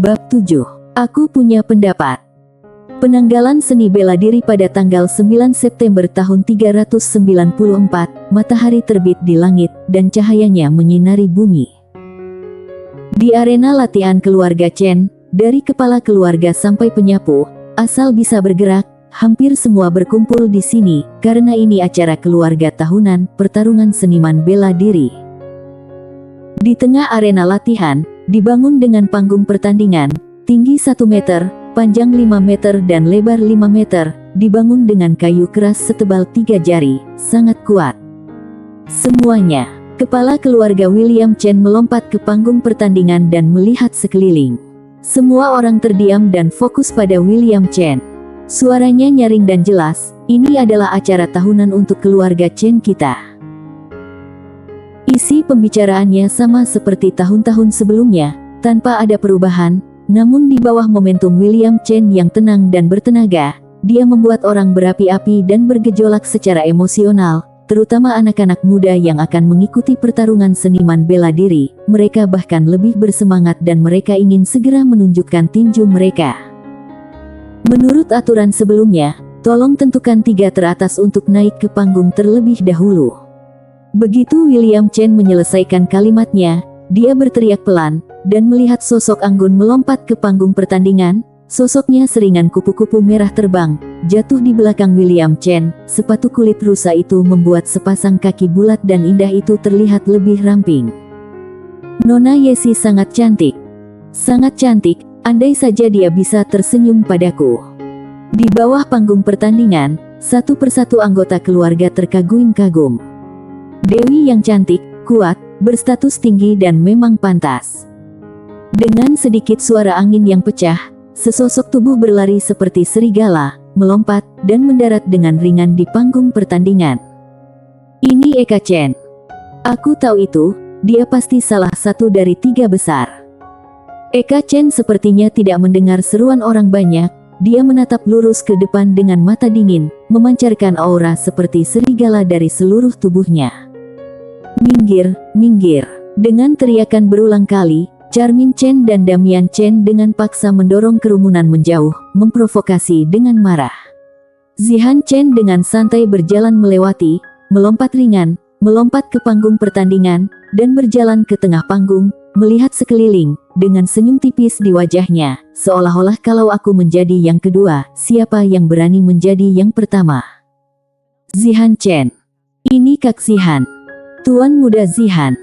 Bab 7. Aku punya pendapat. Penanggalan seni bela diri pada tanggal 9 September tahun 394, matahari terbit di langit, dan cahayanya menyinari bumi. Di arena latihan keluarga Chen, dari kepala keluarga sampai penyapu, asal bisa bergerak, hampir semua berkumpul di sini, karena ini acara keluarga tahunan, pertarungan seniman bela diri. Di tengah arena latihan, dibangun dengan panggung pertandingan, tinggi 1 meter, panjang 5 meter dan lebar 5 meter, dibangun dengan kayu keras setebal 3 jari, sangat kuat. Semuanya, kepala keluarga William Chen melompat ke panggung pertandingan dan melihat sekeliling. Semua orang terdiam dan fokus pada William Chen. Suaranya nyaring dan jelas, ini adalah acara tahunan untuk keluarga Chen kita. Isi pembicaraannya sama seperti tahun-tahun sebelumnya, tanpa ada perubahan, namun di bawah momentum William Chen yang tenang dan bertenaga, dia membuat orang berapi-api dan bergejolak secara emosional, terutama anak-anak muda yang akan mengikuti pertarungan seniman bela diri. Mereka bahkan lebih bersemangat dan mereka ingin segera menunjukkan tinju mereka. Menurut aturan sebelumnya, tolong tentukan 3 teratas untuk naik ke panggung terlebih dahulu. Begitu William Chen menyelesaikan kalimatnya, dia berteriak pelan, dan melihat sosok anggun melompat ke panggung pertandingan. Sosoknya seringan kupu-kupu merah terbang, jatuh di belakang William Chen. Sepatu kulit rusa itu membuat sepasang kaki bulat dan indah itu terlihat lebih ramping. Nona Yesi sangat cantik. Sangat cantik, andai saja dia bisa tersenyum padaku. Di bawah panggung pertandingan, satu persatu anggota keluarga terkagum-kagum. Dewi yang cantik, kuat, berstatus tinggi dan memang pantas. Dengan sedikit suara angin yang pecah, sesosok tubuh berlari seperti serigala, melompat, dan mendarat dengan ringan di panggung pertandingan. Ini Eka Chen. Aku tahu itu, dia pasti salah satu dari 3 besar. Eka Chen sepertinya tidak mendengar seruan orang banyak, dia menatap lurus ke depan dengan mata dingin, memancarkan aura seperti serigala dari seluruh tubuhnya. Minggir, minggir. Dengan teriakan berulang kali, Charmin Chen dan Damian Chen dengan paksa mendorong kerumunan menjauh, memprovokasi dengan marah. Zihan Chen dengan santai berjalan melompat ringan, melompat ke panggung pertandingan, dan berjalan ke tengah panggung, melihat sekeliling, dengan senyum tipis di wajahnya, seolah-olah kalau aku menjadi yang kedua, siapa yang berani menjadi yang pertama? Zihan Chen. Ini Kak Zihan. Tuan muda Zihan.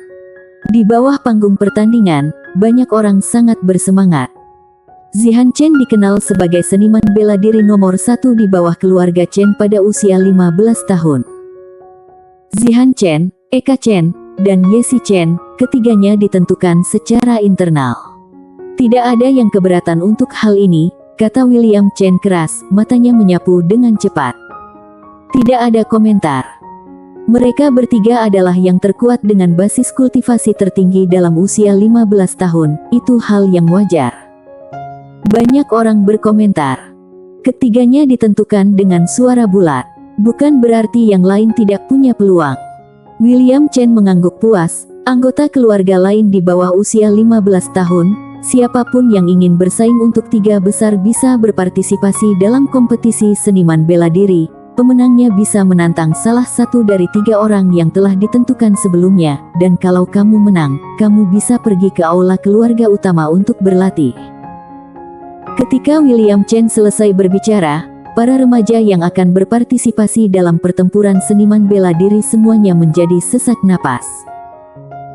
Di bawah panggung pertandingan, banyak orang sangat bersemangat. Zihan Chen dikenal sebagai seniman bela diri nomor 1 di bawah keluarga Chen pada usia 15 tahun. Zihan Chen, Eka Chen, dan Yesi Chen, ketiganya ditentukan secara internal. Tidak ada yang keberatan untuk hal ini, kata William Chen keras, matanya menyapu dengan cepat. Tidak ada komentar. Mereka bertiga adalah yang terkuat dengan basis kultivasi tertinggi dalam usia 15 tahun, itu hal yang wajar. Banyak orang berkomentar. Ketiganya ditentukan dengan suara bulat. Bukan berarti yang lain tidak punya peluang. William Chen mengangguk puas, anggota keluarga lain di bawah usia 15 tahun, siapapun yang ingin bersaing untuk 3 besar bisa berpartisipasi dalam kompetisi seniman bela diri. Pemenangnya bisa menantang salah satu dari 3 orang yang telah ditentukan sebelumnya, dan kalau kamu menang, kamu bisa pergi ke aula keluarga utama untuk berlatih. Ketika William Chen selesai berbicara, para remaja yang akan berpartisipasi dalam pertempuran seniman bela diri semuanya menjadi sesak napas.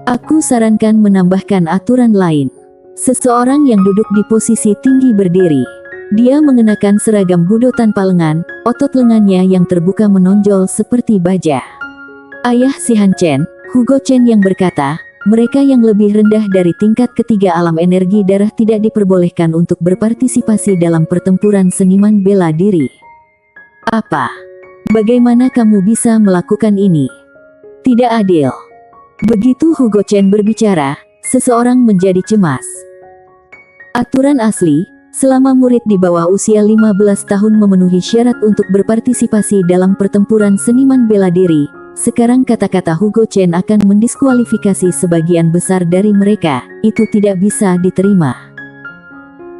Aku sarankan menambahkan aturan lain. Seseorang yang duduk di posisi tinggi berdiri. Dia mengenakan seragam budo tanpa lengan, otot lengannya yang terbuka menonjol seperti baja. Ayah Zihan Chen, Hugo Chen yang berkata, mereka yang lebih rendah dari tingkat ketiga alam energi darah tidak diperbolehkan untuk berpartisipasi dalam pertempuran seniman bela diri. Apa? Bagaimana kamu bisa melakukan ini? Tidak adil. Begitu Hugo Chen berbicara, seseorang menjadi cemas. Aturan asli, selama murid di bawah usia 15 tahun memenuhi syarat untuk berpartisipasi dalam pertempuran seniman bela diri, sekarang kata-kata Hugo Chen akan mendiskualifikasi sebagian besar dari mereka, itu tidak bisa diterima.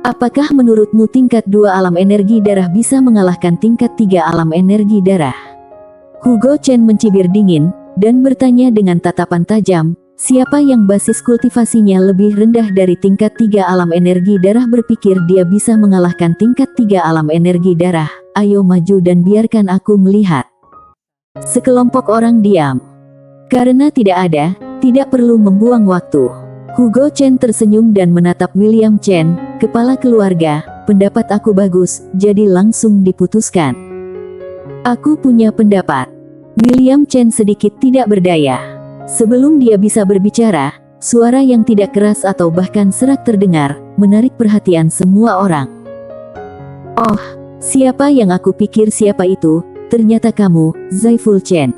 Apakah menurutmu tingkat 2 alam energi darah bisa mengalahkan tingkat 3 alam energi darah? Hugo Chen mencibir dingin, dan bertanya dengan tatapan tajam, siapa yang basis kultivasinya lebih rendah dari tingkat 3 alam energi darah berpikir dia bisa mengalahkan tingkat 3 alam energi darah. Ayo maju dan biarkan aku melihat. Sekelompok orang diam. Karena tidak perlu membuang waktu. Hugo Chen tersenyum dan menatap William Chen, kepala keluarga. Pendapat aku bagus, jadi langsung diputuskan. Aku punya pendapat. William Chen sedikit tidak berdaya. Sebelum dia bisa berbicara, suara yang tidak keras atau bahkan serak terdengar, menarik perhatian semua orang. Oh, siapa yang aku pikir siapa itu? Ternyata kamu, Zaiful Chen.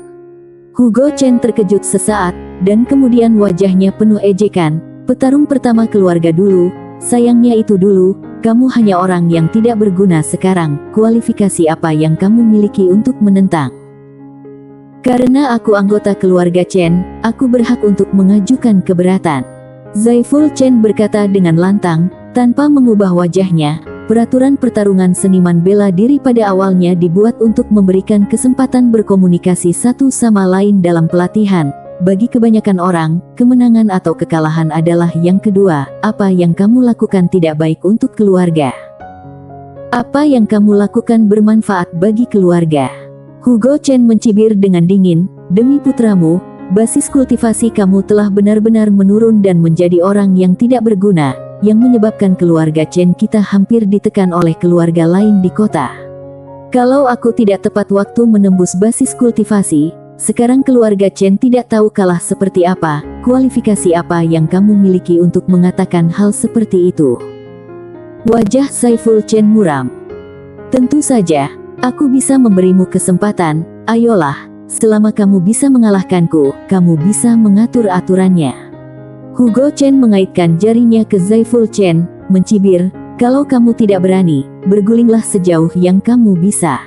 Hugo Chen terkejut sesaat, dan kemudian wajahnya penuh ejekan. Petarung pertama keluarga dulu, sayangnya itu dulu, kamu hanya orang yang tidak berguna sekarang. Kualifikasi apa yang kamu miliki untuk menentang? Karena aku anggota keluarga Chen, aku berhak untuk mengajukan keberatan. Zaiful Chen berkata dengan lantang, tanpa mengubah wajahnya. Peraturan pertarungan seniman bela diri pada awalnya dibuat untuk memberikan kesempatan berkomunikasi satu sama lain dalam pelatihan. Bagi kebanyakan orang, kemenangan atau kekalahan adalah yang kedua. Apa yang kamu lakukan tidak baik untuk keluarga. Apa yang kamu lakukan bermanfaat bagi keluarga. Hugo Chen mencibir dengan dingin, demi putramu, basis kultivasi kamu telah benar-benar menurun dan menjadi orang yang tidak berguna, yang menyebabkan keluarga Chen kita hampir ditekan oleh keluarga lain di kota. Kalau aku tidak tepat waktu menembus basis kultivasi, sekarang keluarga Chen tidak tahu kalah seperti apa. Kualifikasi apa yang kamu miliki untuk mengatakan hal seperti itu? Wajah Zaiful Chen muram. Tentu saja, aku bisa memberimu kesempatan. Ayolah, selama kamu bisa mengalahkanku, kamu bisa mengatur aturannya. Hugo Chen mengaitkan jarinya ke Zaiful Chen, mencibir, kalau kamu tidak berani, bergulinglah sejauh yang kamu bisa.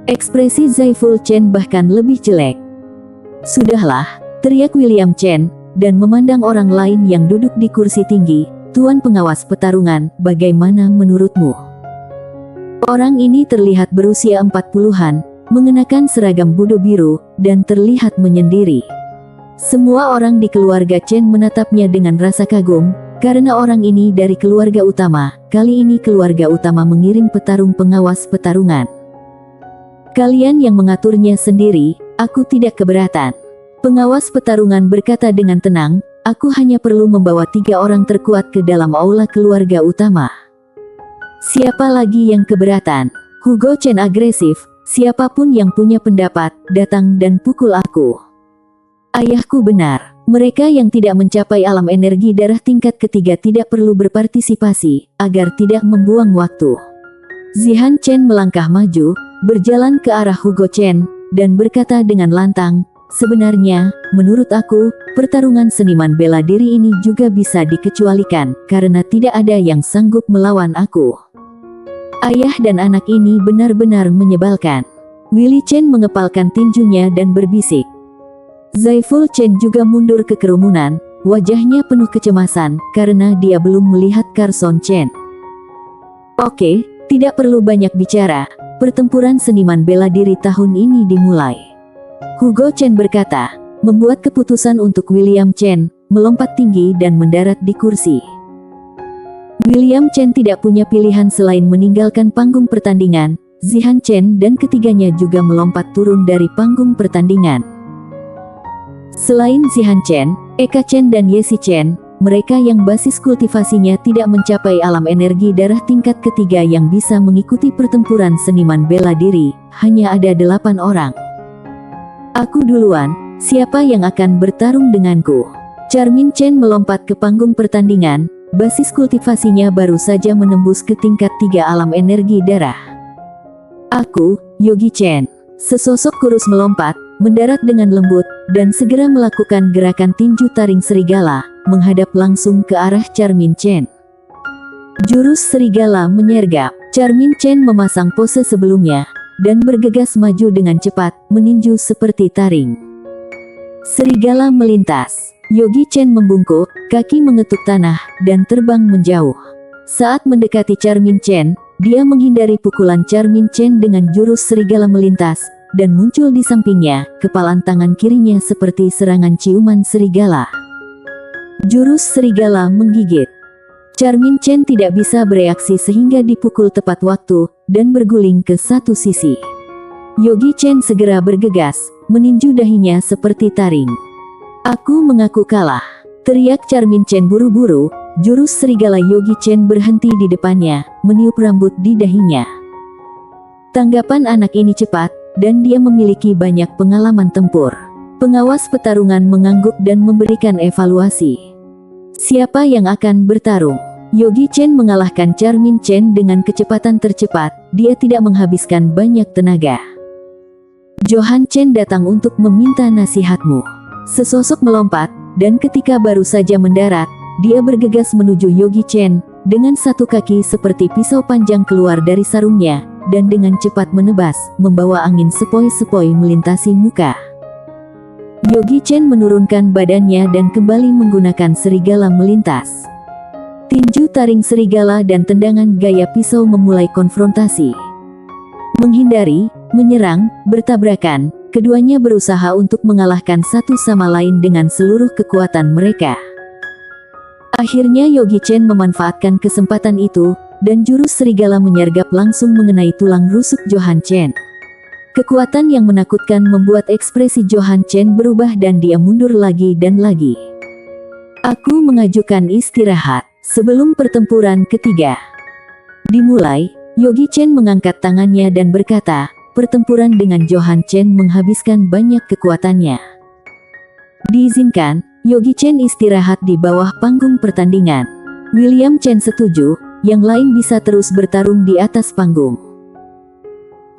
Ekspresi Zaiful Chen bahkan lebih jelek. Sudahlah, teriak William Chen, dan memandang orang lain yang duduk di kursi tinggi, Tuan pengawas pertarungan, bagaimana menurutmu? Orang ini terlihat berusia 40-an, mengenakan seragam budo biru, dan terlihat menyendiri. Semua orang di keluarga Chen menatapnya dengan rasa kagum, karena orang ini dari keluarga utama. Kali ini keluarga utama mengirim petarung pengawas pertarungan. Kalian yang mengaturnya sendiri, aku tidak keberatan. Pengawas pertarungan berkata dengan tenang, aku hanya perlu membawa 3 orang terkuat ke dalam aula keluarga utama. Siapa lagi yang keberatan? Hugo Chen agresif, siapapun yang punya pendapat, datang dan pukul aku. Ayahku benar, mereka yang tidak mencapai alam energi darah tingkat ketiga tidak perlu berpartisipasi, agar tidak membuang waktu. Zihan Chen melangkah maju, berjalan ke arah Hugo Chen, dan berkata dengan lantang, sebenarnya, menurut aku, pertarungan seniman bela diri ini juga bisa dikecualikan, karena tidak ada yang sanggup melawan aku. Ayah dan anak ini benar-benar menyebalkan. Willy Chen mengepalkan tinjunya dan berbisik. Zaiful Chen juga mundur ke kerumunan, wajahnya penuh kecemasan, karena dia belum melihat Carson Chen. Oke, tidak perlu banyak bicara. Pertempuran seniman bela diri tahun ini dimulai. Hugo Chen berkata, membuat keputusan untuk William Chen, melompat tinggi dan mendarat di kursi. William Chen tidak punya pilihan selain meninggalkan panggung pertandingan. Zihan Chen dan ketiganya juga melompat turun dari panggung pertandingan. Selain Zihan Chen, Eka Chen dan Yesi Chen, mereka yang basis kultivasinya tidak mencapai alam energi darah tingkat ketiga yang bisa mengikuti pertempuran seniman bela diri, hanya ada 8 orang. Aku duluan, siapa yang akan bertarung denganku? Charmin Chen melompat ke panggung pertandingan, basis kultivasinya baru saja menembus ke tingkat 3 alam energi darah. Aku, Yogi Chen. Sesosok kurus melompat, mendarat dengan lembut, dan segera melakukan gerakan tinju taring serigala, menghadap langsung ke arah Charmin Chen. Jurus serigala menyergap. Charmin Chen memasang pose sebelumnya, dan bergegas maju dengan cepat, meninju seperti taring. Serigala melintas. Yogi Chen membungkuk, kaki mengetuk tanah, dan terbang menjauh. Saat mendekati Charmin Chen, dia menghindari pukulan Charmin Chen dengan jurus serigala melintas, dan muncul di sampingnya, kepalan tangan kirinya seperti serangan ciuman serigala. Jurus serigala menggigit. Charmin Chen tidak bisa bereaksi sehingga dipukul tepat waktu, dan berguling ke satu sisi. Yogi Chen segera bergegas, meninju dahinya seperti taring. "Aku mengaku kalah," teriak Charmin Chen buru-buru. Jurus serigala Yogi Chen berhenti di depannya, meniup rambut di dahinya. Tanggapan anak ini cepat, dan dia memiliki banyak pengalaman tempur. Pengawas pertarungan mengangguk dan memberikan evaluasi. Siapa yang akan bertarung? Yogi Chen mengalahkan Charmin Chen dengan kecepatan tercepat, dia tidak menghabiskan banyak tenaga. Johan Chen datang untuk meminta nasihatmu. Sesosok melompat, dan ketika baru saja mendarat, dia bergegas menuju Yogi Chen, dengan satu kaki seperti pisau panjang keluar dari sarungnya, dan dengan cepat menebas, membawa angin sepoi-sepoi melintasi muka. Yogi Chen menurunkan badannya dan kembali menggunakan serigala melintas. Tinju taring serigala dan tendangan gaya pisau memulai konfrontasi. Menghindari, menyerang, bertabrakan, keduanya berusaha untuk mengalahkan satu sama lain dengan seluruh kekuatan mereka. Akhirnya Yogi Chen memanfaatkan kesempatan itu, dan jurus serigala menyergap langsung mengenai tulang rusuk Johan Chen. Kekuatan yang menakutkan membuat ekspresi Johan Chen berubah dan dia mundur lagi dan lagi. "Aku mengajukan istirahat sebelum pertempuran ketiga." Dimulai, Yogi Chen mengangkat tangannya dan berkata, "Pertempuran dengan Johan Chen menghabiskan banyak kekuatannya. Diizinkan, Yogi Chen istirahat di bawah panggung pertandingan." William Chen setuju, yang lain bisa terus bertarung di atas panggung.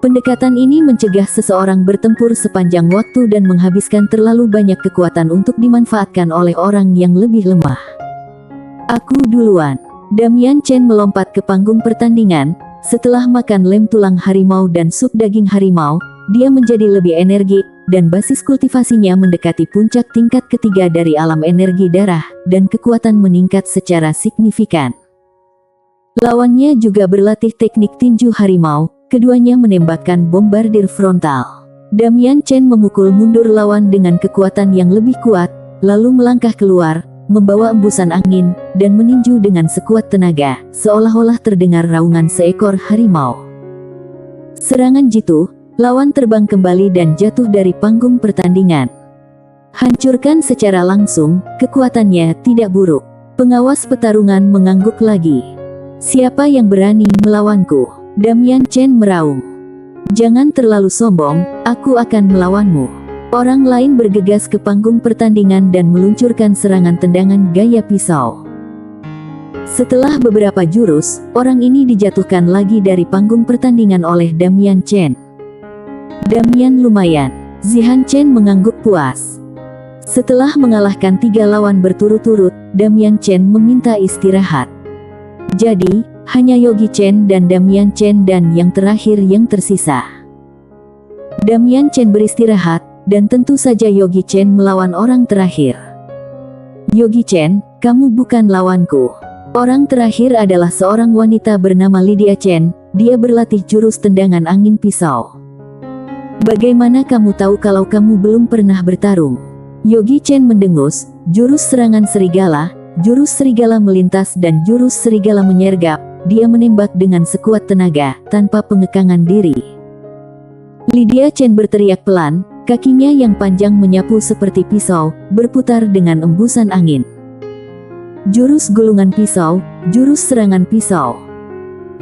Pendekatan ini mencegah seseorang bertempur sepanjang waktu dan menghabiskan terlalu banyak kekuatan untuk dimanfaatkan oleh orang yang lebih lemah. "Aku duluan." Damian Chen melompat ke panggung pertandingan. Setelah makan lem tulang harimau dan sup daging harimau, dia menjadi lebih energik, dan basis kultivasinya mendekati puncak tingkat ketiga dari alam energi darah, dan kekuatan meningkat secara signifikan. Lawannya juga berlatih teknik tinju harimau, keduanya menembakkan bombardir frontal. Damian Chen memukul mundur lawan dengan kekuatan yang lebih kuat, lalu melangkah keluar, membawa embusan angin, dan meninju dengan sekuat tenaga, seolah-olah terdengar raungan seekor harimau. Serangan jitu, lawan terbang kembali dan jatuh dari panggung pertandingan. Hancurkan secara langsung, kekuatannya tidak buruk. Pengawas pertarungan mengangguk lagi. "Siapa yang berani melawanku?" Damian Chen meraung. "Jangan terlalu sombong, aku akan melawanmu." Orang lain bergegas ke panggung pertandingan dan meluncurkan serangan tendangan gaya pisau. Setelah beberapa jurus, orang ini dijatuhkan lagi dari panggung pertandingan oleh Damian Chen. "Damian lumayan." Zihan Chen mengangguk puas. Setelah mengalahkan 3 lawan berturut-turut, Damian Chen meminta istirahat. Jadi, hanya Yogi Chen dan Damian Chen dan yang terakhir yang tersisa. Damian Chen beristirahat, dan tentu saja Yogi Chen melawan orang terakhir. "Yogi Chen, kamu bukan lawanku." Orang terakhir adalah seorang wanita bernama Lydia Chen, dia berlatih jurus tendangan angin pisau. "Bagaimana kamu tahu kalau kamu belum pernah bertarung?" Yogi Chen mendengus, jurus serangan serigala, jurus serigala melintas dan jurus serigala menyergap, dia menembak dengan sekuat tenaga, tanpa pengekangan diri. Lydia Chen berteriak pelan, kakinya yang panjang menyapu seperti pisau, berputar dengan embusan angin. Jurus gulungan pisau, jurus serangan pisau.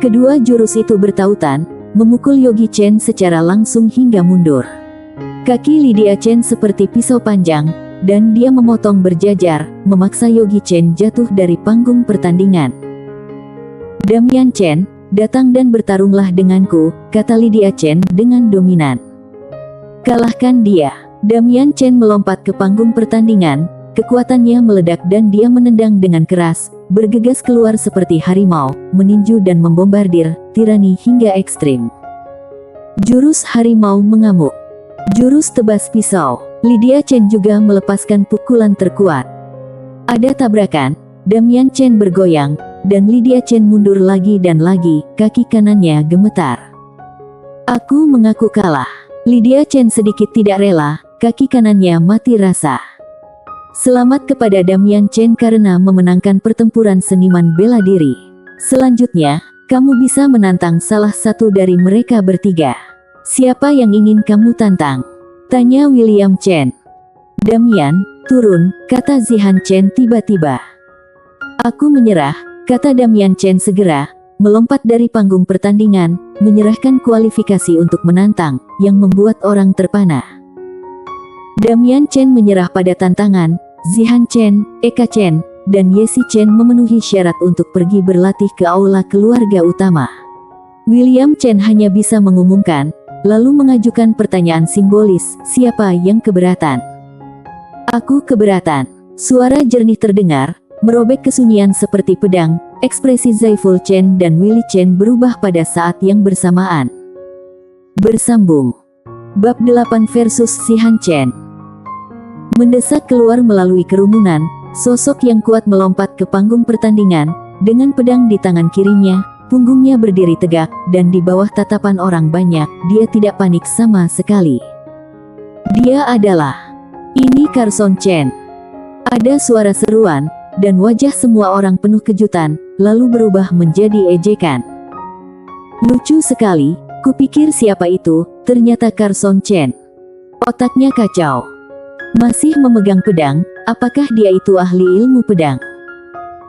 Kedua jurus itu bertautan, memukul Yogi Chen secara langsung hingga mundur. Kaki Lydia Chen seperti pisau panjang, dan dia memotong berjajar, memaksa Yogi Chen jatuh dari panggung pertandingan. "Damian Chen, datang dan bertarunglah denganku," kata Lydia Chen dengan dominan. "Kalahkan dia." Damian Chen melompat ke panggung pertandingan, kekuatannya meledak dan dia menendang dengan keras, bergegas keluar seperti harimau, meninju dan membombardir, tirani hingga ekstrim. Jurus harimau mengamuk. Jurus tebas pisau. Lydia Chen juga melepaskan pukulan terkuat. Ada tabrakan, Damian Chen bergoyang, dan Lydia Chen mundur lagi dan lagi, kaki kanannya gemetar. Aku mengaku kalah. Lydia Chen sedikit tidak rela, kaki kanannya mati rasa. Selamat kepada Damian Chen karena memenangkan pertempuran seniman bela diri. Selanjutnya, kamu bisa menantang salah satu dari mereka bertiga. Siapa yang ingin kamu tantang? Tanya William Chen. Damian, turun, kata Zihan Chen tiba-tiba. Aku menyerah, kata Damian Chen segera, melompat dari panggung pertandingan, menyerahkan kualifikasi untuk menantang, yang membuat orang terpana. Damian Chen menyerah pada tantangan, Zihan Chen, Eka Chen, dan Yesi Chen memenuhi syarat untuk pergi berlatih ke aula keluarga utama. William Chen hanya bisa mengumumkan, lalu mengajukan pertanyaan simbolis, siapa yang keberatan? Aku keberatan. Suara jernih terdengar, merobek kesunyian seperti pedang. Ekspresi Zaiful Chen dan Willy Chen berubah pada saat yang bersamaan. Bersambung. Bab 8 versus Zihan Chen. Mendesak keluar melalui kerumunan, sosok yang kuat melompat ke panggung pertandingan, dengan pedang di tangan kirinya, punggungnya berdiri tegak, dan di bawah tatapan orang banyak, dia tidak panik sama sekali. Dia adalah... Ini Carson Chen. Ada suara seruan, dan wajah semua orang penuh kejutan, lalu berubah menjadi ejekan. Lucu sekali, kupikir siapa itu, ternyata Carson Chen. Otaknya kacau. Masih memegang pedang, apakah dia itu ahli ilmu pedang?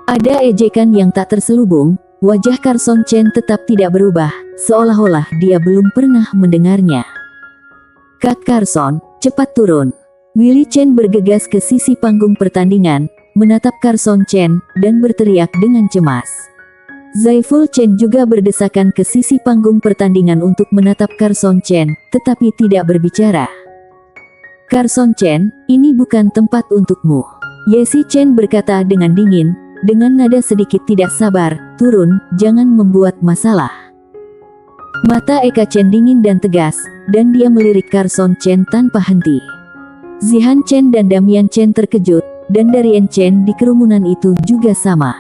Ada ejekan yang tak terselubung, wajah Carson Chen tetap tidak berubah, seolah-olah dia belum pernah mendengarnya. Kak Carson, cepat turun. Willy Chen bergegas ke sisi panggung pertandingan, menatap Carson Chen, dan berteriak dengan cemas. Zaiful Chen juga berdesakan ke sisi panggung pertandingan untuk menatap Carson Chen, tetapi tidak berbicara. Carson Chen, ini bukan tempat untukmu. Yesi Chen berkata dengan dingin, dengan nada sedikit tidak sabar, turun, jangan membuat masalah. Mata Eka Chen dingin dan tegas, dan dia melirik Carson Chen tanpa henti. Zihan Chen dan Damian Chen terkejut, dan Darien Chen di kerumunan itu juga sama.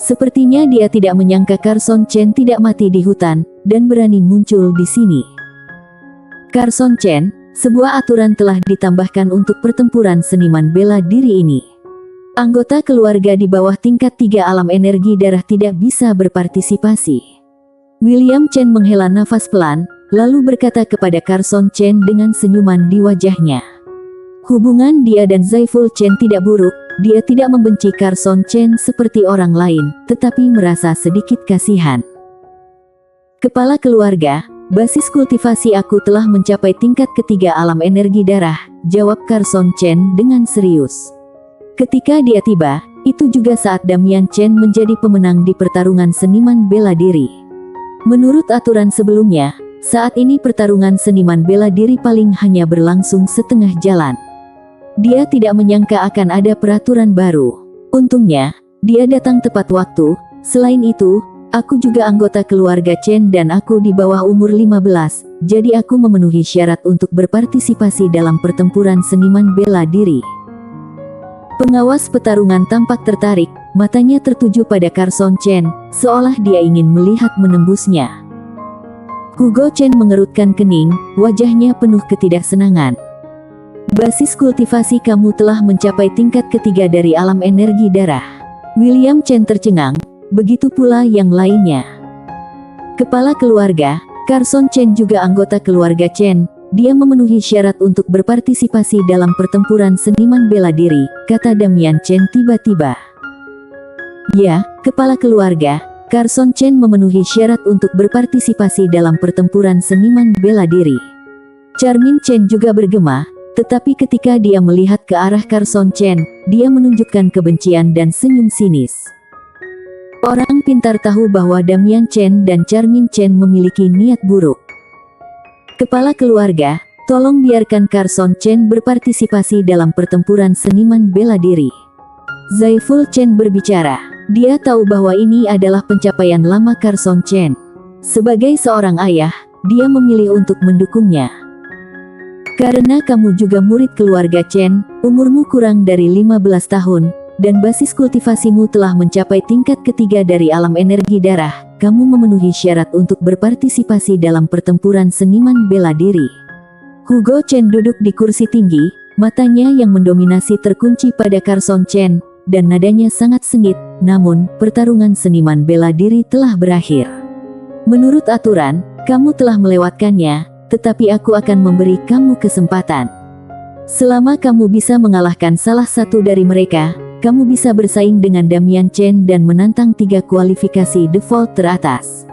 Sepertinya dia tidak menyangka Carson Chen tidak mati di hutan, dan berani muncul di sini. Carson Chen, sebuah aturan telah ditambahkan untuk pertempuran seniman bela diri ini. Anggota keluarga di bawah tingkat 3 alam energi darah tidak bisa berpartisipasi. William Chen menghela nafas pelan, lalu berkata kepada Carson Chen dengan senyuman di wajahnya. Hubungan dia dan Zaiful Chen tidak buruk, dia tidak membenci Carson Chen seperti orang lain, tetapi merasa sedikit kasihan. Kepala keluarga, basis kultivasi aku telah mencapai tingkat ketiga alam energi darah, jawab Carson Chen dengan serius. Ketika dia tiba, itu juga saat Damian Chen menjadi pemenang di pertarungan seniman bela diri. Menurut aturan sebelumnya, saat ini pertarungan seniman bela diri paling hanya berlangsung setengah jalan. Dia tidak menyangka akan ada peraturan baru. Untungnya, dia datang tepat waktu. Selain itu, aku juga anggota keluarga Chen dan aku di bawah umur 15, jadi aku memenuhi syarat untuk berpartisipasi dalam pertempuran seniman bela diri. Pengawas pertarungan tampak tertarik, matanya tertuju pada Carson Chen, seolah dia ingin melihat menembusnya. Hugo Chen mengerutkan kening, wajahnya penuh ketidaksenangan. Basis kultivasi kamu telah mencapai tingkat ketiga dari alam energi darah. William Chen tercengang, begitu pula yang lainnya. Kepala keluarga, Carson Chen juga anggota keluarga Chen, dia memenuhi syarat untuk berpartisipasi dalam pertempuran seniman bela diri, kata Damian Chen tiba-tiba. Ya, kepala keluarga, Carson Chen memenuhi syarat untuk berpartisipasi dalam pertempuran seniman bela diri. Charmin Chen juga bergema, tetapi ketika dia melihat ke arah Carson Chen, dia menunjukkan kebencian dan senyum sinis. Orang pintar tahu bahwa Damian Chen dan Charmin Chen memiliki niat buruk. Kepala keluarga, tolong biarkan Carson Chen berpartisipasi dalam pertempuran seniman bela diri. Zaiful Chen berbicara. Dia tahu bahwa ini adalah pencapaian lama Carson Chen. Sebagai seorang ayah, dia memilih untuk mendukungnya. Karena kamu juga murid keluarga Chen, umurmu kurang dari 15 tahun, dan basis kultivasimu telah mencapai tingkat ketiga dari alam energi darah, kamu memenuhi syarat untuk berpartisipasi dalam pertempuran seniman bela diri. Hugo Chen duduk di kursi tinggi, matanya yang mendominasi terkunci pada Carson Chen, dan nadanya sangat sengit, namun, pertarungan seniman bela diri telah berakhir. Menurut aturan, kamu telah melewatkannya, tetapi aku akan memberi kamu kesempatan. Selama kamu bisa mengalahkan salah satu dari mereka, kamu bisa bersaing dengan Damian Chen dan menantang 3 kualifikasi default teratas.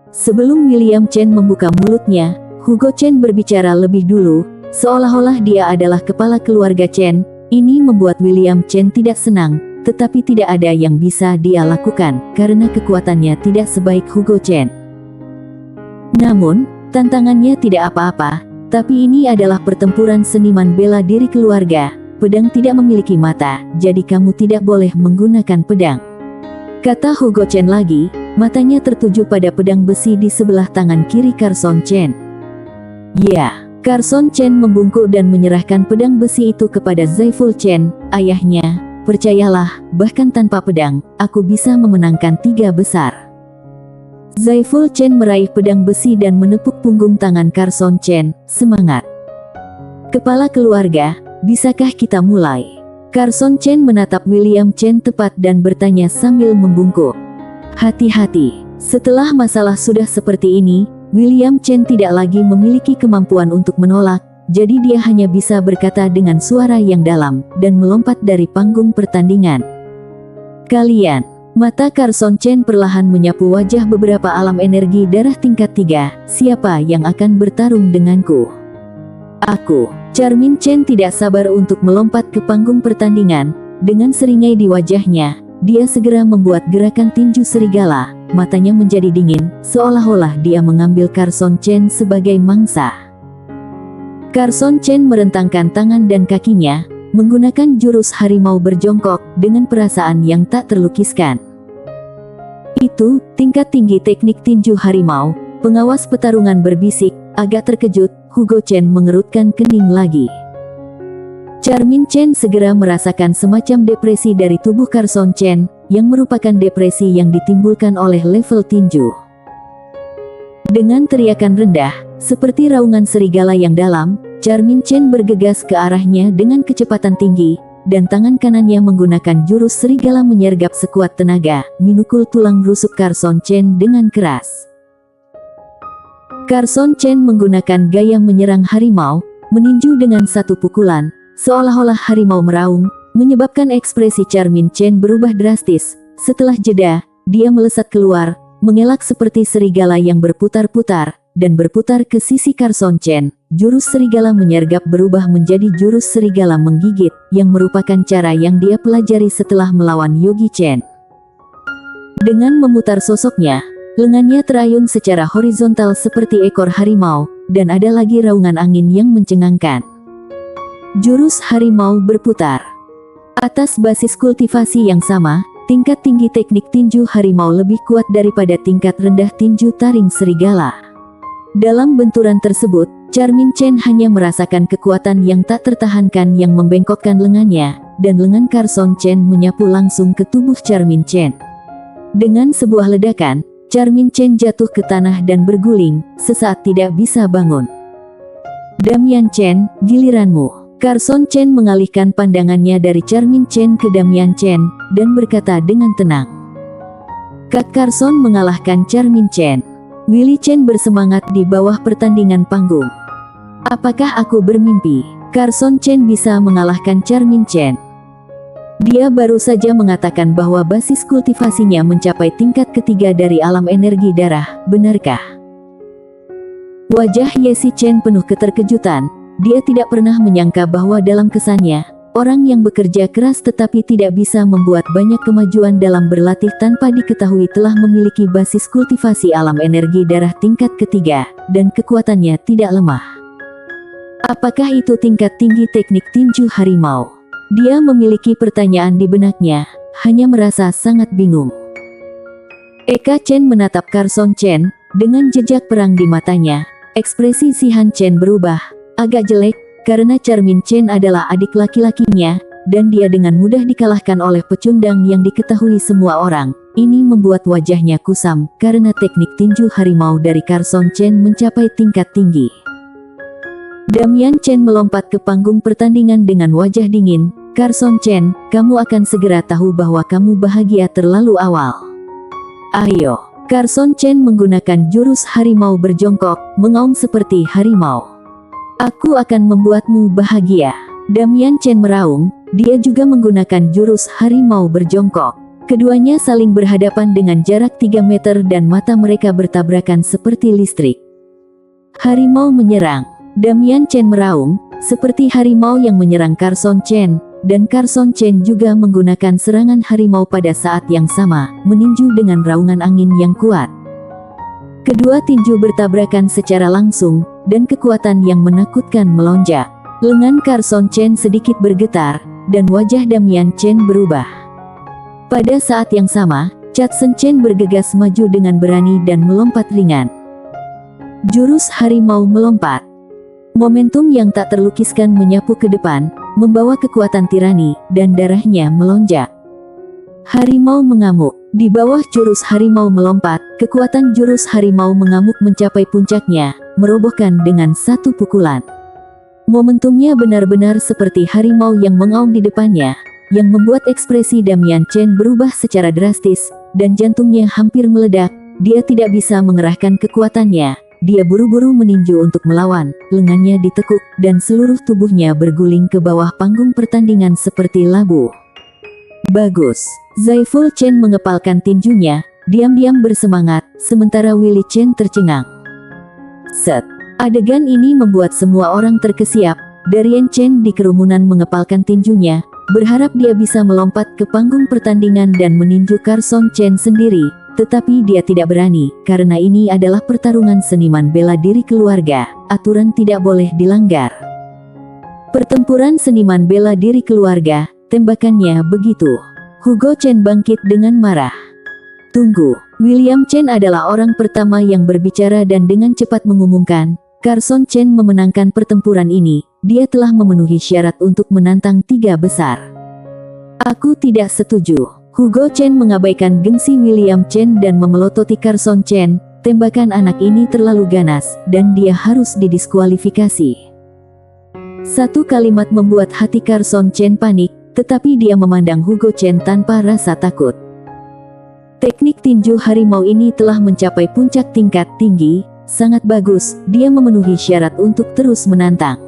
Sebelum William Chen membuka mulutnya, Hugo Chen berbicara lebih dulu, seolah-olah dia adalah kepala keluarga Chen. Ini membuat William Chen tidak senang, tetapi tidak ada yang bisa dia lakukan, karena kekuatannya tidak sebaik Hugo Chen. Namun, tantangannya tidak apa-apa, tapi ini adalah pertempuran seniman bela diri keluarga. Pedang tidak memiliki mata, jadi kamu tidak boleh menggunakan pedang. Kata Hugo Chen lagi, matanya tertuju pada pedang besi di sebelah tangan kiri Carson Chen. Ya, Carson Chen membungkuk dan menyerahkan pedang besi itu kepada Zaiful Chen, ayahnya. Percayalah, bahkan tanpa pedang, aku bisa memenangkan 3 besar. Zaiful Chen meraih pedang besi dan menepuk punggung tangan Carson Chen, semangat. Kepala keluarga, bisakah kita mulai? Carson Chen menatap William Chen tepat dan bertanya sambil membungkuk. Hati-hati, setelah masalah sudah seperti ini, William Chen tidak lagi memiliki kemampuan untuk menolak, jadi dia hanya bisa berkata dengan suara yang dalam, dan melompat dari panggung pertandingan. Kalian, mata Carson Chen perlahan menyapu wajah beberapa alam energi darah tingkat 3, siapa yang akan bertarung denganku? Aku, Charmin Chen tidak sabar untuk melompat ke panggung pertandingan, dengan seringai di wajahnya, dia segera membuat gerakan tinju serigala, matanya menjadi dingin, seolah-olah dia mengambil Carson Chen sebagai mangsa. Carson Chen merentangkan tangan dan kakinya, menggunakan jurus harimau berjongkok, dengan perasaan yang tak terlukiskan. Itu, tingkat tinggi teknik tinju harimau, pengawas pertarungan berbisik, agak terkejut, Hugo Chen mengerutkan kening lagi. Charmin Chen segera merasakan semacam depresi dari tubuh Carson Chen, yang merupakan depresi yang ditimbulkan oleh level tinju. Dengan teriakan rendah, seperti raungan serigala yang dalam, Charmin Chen bergegas ke arahnya dengan kecepatan tinggi, dan tangan kanannya menggunakan jurus serigala menyergap sekuat tenaga, memukul tulang rusuk Carson Chen dengan keras. Carson Chen menggunakan gaya menyerang harimau, meninju dengan satu pukulan, seolah-olah harimau meraung, menyebabkan ekspresi Charmin Chen berubah drastis. Setelah jeda, dia melesat keluar, mengelak seperti serigala yang berputar-putar, dan berputar ke sisi Carson Chen. Jurus serigala menyergap berubah menjadi jurus serigala menggigit, yang merupakan cara yang dia pelajari setelah melawan Yogi Chen. Dengan memutar sosoknya, lengannya terayun secara horizontal seperti ekor harimau, dan ada lagi raungan angin yang mencengangkan. Jurus harimau berputar. Atas basis kultivasi yang sama, tingkat tinggi teknik tinju harimau lebih kuat daripada tingkat rendah tinju taring serigala. Dalam benturan tersebut, Charmin Chen hanya merasakan kekuatan yang tak tertahankan yang membengkokkan lengannya, dan lengan Carson Chen menyapu langsung ke tubuh Charmin Chen. Dengan sebuah ledakan, Charmin Chen jatuh ke tanah dan berguling, sesaat tidak bisa bangun. Damian Chen, giliranmu. Carson Chen mengalihkan pandangannya dari Charmin Chen ke Damian Chen, dan berkata dengan tenang. Kak Carson mengalahkan Charmin Chen. Willy Chen bersemangat di bawah pertandingan panggung. Apakah aku bermimpi? Carson Chen bisa mengalahkan Charmin Chen. Dia baru saja mengatakan bahwa basis kultivasinya mencapai tingkat ketiga dari alam energi darah, benarkah? Wajah Yesi Chen penuh keterkejutan. Dia tidak pernah menyangka bahwa dalam kesannya, orang yang bekerja keras tetapi tidak bisa membuat banyak kemajuan dalam berlatih tanpa diketahui telah memiliki basis kultivasi alam energi darah tingkat ketiga, dan kekuatannya tidak lemah. Apakah itu tingkat tinggi teknik tinju harimau? Dia memiliki pertanyaan di benaknya, hanya merasa sangat bingung. Eka Chen menatap Carson Chen, dengan jejak perang di matanya. Ekspresi Si Han Chen berubah, agak jelek, karena Charmin Chen adalah adik laki-lakinya, dan dia dengan mudah dikalahkan oleh pecundang yang diketahui semua orang. Ini membuat wajahnya kusam, karena teknik tinju harimau dari Carson Chen mencapai tingkat tinggi. Damian Chen melompat ke panggung pertandingan dengan wajah dingin. Carson Chen, kamu akan segera tahu bahwa kamu bahagia terlalu awal. Ayo. Carson Chen menggunakan jurus harimau berjongkok, mengaum seperti harimau. Aku akan membuatmu bahagia. Damian Chen meraung, dia juga menggunakan jurus harimau berjongkok. Keduanya saling berhadapan dengan jarak 3 meter dan mata mereka bertabrakan seperti listrik. Harimau menyerang. Damian Chen meraung, seperti harimau yang menyerang Carson Chen, dan Carson Chen juga menggunakan serangan harimau pada saat yang sama, meninju dengan raungan angin yang kuat. Kedua tinju bertabrakan secara langsung, dan kekuatan yang menakutkan melonjak. Lengan Carson Chen sedikit bergetar, dan wajah Damian Chen berubah. Pada saat yang sama, Chadsen Chen bergegas maju dengan berani dan melompat ringan. Jurus harimau melompat. Momentum yang tak terlukiskan menyapu ke depan, membawa kekuatan tirani, dan darahnya melonjak. Harimau mengamuk. Di bawah jurus harimau melompat, kekuatan jurus harimau mengamuk mencapai puncaknya, merobohkan dengan satu pukulan. Momentumnya benar-benar seperti harimau yang mengaum di depannya, yang membuat ekspresi Damian Chen berubah secara drastis, dan jantungnya hampir meledak. Dia tidak bisa mengerahkan kekuatannya. Dia buru-buru meninju untuk melawan, lengannya ditekuk, dan seluruh tubuhnya berguling ke bawah panggung pertandingan seperti labu. Bagus. Zaiful Chen mengepalkan tinjunya, diam-diam bersemangat, sementara Willie Chen tercengang. Set. Adegan ini membuat semua orang terkesiap. Darien Chen di kerumunan mengepalkan tinjunya, berharap dia bisa melompat ke panggung pertandingan dan meninju Carson Chen sendiri, tetapi dia tidak berani, karena ini adalah pertarungan seniman bela diri keluarga, aturan tidak boleh dilanggar. Pertempuran seniman bela diri keluarga, tembakannya begitu. Hugo Chen bangkit dengan marah. Tunggu, William Chen adalah orang pertama yang berbicara dan dengan cepat mengumumkan, Carson Chen memenangkan pertempuran ini. Dia telah memenuhi syarat untuk menantang 3 besar. Aku tidak setuju. Hugo Chen mengabaikan gengsi William Chen dan memelototi Carson Chen. Tembakan anak ini terlalu ganas, dan dia harus didiskualifikasi. Satu kalimat membuat hati Carson Chen panik, tetapi dia memandang Hugo Chen tanpa rasa takut. Teknik tinju harimau ini telah mencapai puncak tingkat tinggi, sangat bagus, dia memenuhi syarat untuk terus menantang.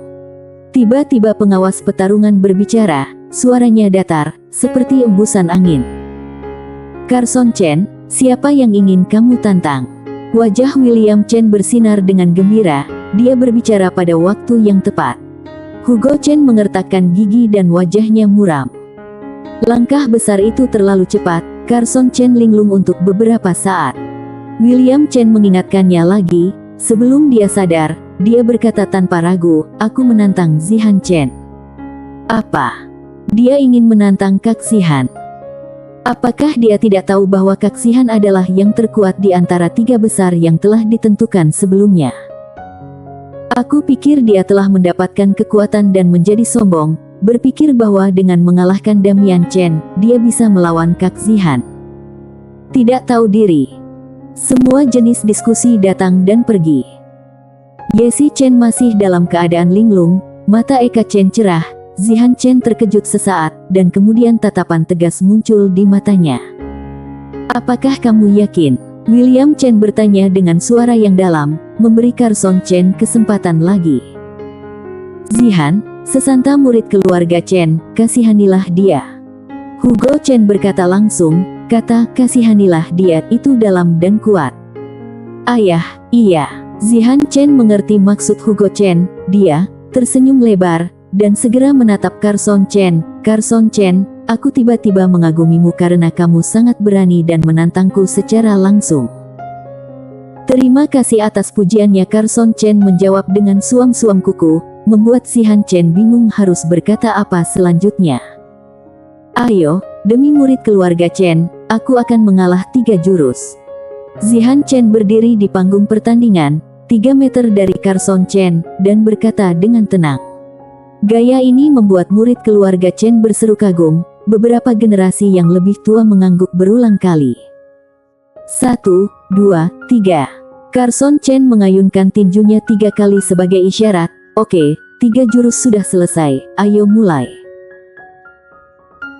Tiba-tiba pengawas pertarungan berbicara, suaranya datar, seperti embusan angin. Carson Chen, siapa yang ingin kamu tantang? Wajah William Chen bersinar dengan gembira, dia berbicara pada waktu yang tepat. Hugo Chen mengertakkan gigi dan wajahnya muram. Langkah besar itu terlalu cepat, Carson Chen linglung untuk beberapa saat. William Chen mengingatkannya lagi, sebelum dia sadar, dia berkata tanpa ragu, aku menantang Zihan Chen. Apa? Dia ingin menantang Kak Zihan. Apakah dia tidak tahu bahwa Kak Zihan adalah yang terkuat di antara 3 besar yang telah ditentukan sebelumnya? Aku pikir dia telah mendapatkan kekuatan dan menjadi sombong, berpikir bahwa dengan mengalahkan Damian Chen, dia bisa melawan Kak Zihan. Tidak tahu diri. Semua jenis diskusi datang dan pergi. Yesi Chen masih dalam keadaan linglung, mata Eka Chen cerah, Zihan Chen terkejut sesaat, dan kemudian tatapan tegas muncul di matanya. Apakah kamu yakin? William Chen bertanya dengan suara yang dalam, memberi Carson Chen kesempatan lagi. Zihan, sesanta murid keluarga Chen, kasihanilah dia. Hugo Chen berkata langsung, kata kasihanilah dia itu dalam dan kuat. Ayah, iya. Zihan Chen mengerti maksud Hugo Chen, dia tersenyum lebar, dan segera menatap Carson Chen. Carson Chen, aku tiba-tiba mengagumimu karena kamu sangat berani dan menantangku secara langsung. Terima kasih atas pujiannya. Carson Chen menjawab dengan suam-suam kuku, membuat Zihan Chen bingung harus berkata apa selanjutnya. Ayo, demi murid keluarga Chen, aku akan mengalah 3 jurus. Zihan Chen berdiri di panggung pertandingan, 3 meter dari Carson Chen, dan berkata dengan tenang. Gaya ini membuat murid keluarga Chen berseru kagum. Beberapa generasi yang lebih tua mengangguk berulang kali. 1, 2, 3. Carson Chen mengayunkan tinjunya 3 kali sebagai isyarat. Oke, 3 jurus sudah selesai, ayo mulai.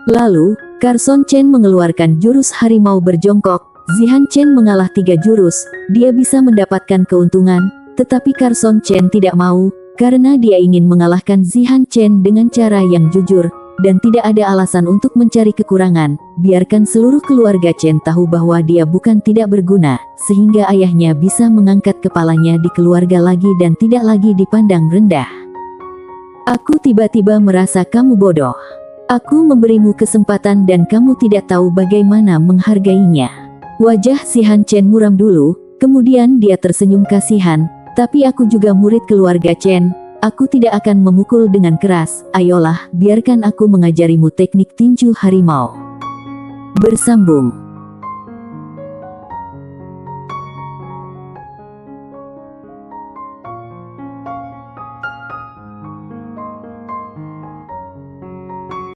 Lalu, Carson Chen mengeluarkan jurus harimau berjongkok. Zihan Chen mengalah 3 jurus, dia bisa mendapatkan keuntungan, tetapi Carson Chen tidak mau, karena dia ingin mengalahkan Zihan Chen dengan cara yang jujur, dan tidak ada alasan untuk mencari kekurangan. Biarkan seluruh keluarga Chen tahu bahwa dia bukan tidak berguna, sehingga ayahnya bisa mengangkat kepalanya di keluarga lagi dan tidak lagi dipandang rendah. Aku tiba-tiba merasa kamu bodoh. Aku memberimu kesempatan dan kamu tidak tahu bagaimana menghargainya. Wajah Zihan Chen muram dulu, kemudian dia tersenyum kasihan. Tapi aku juga murid keluarga Chen. Aku tidak akan memukul dengan keras. Ayolah, biarkan aku mengajarimu teknik tinju harimau. Bersambung.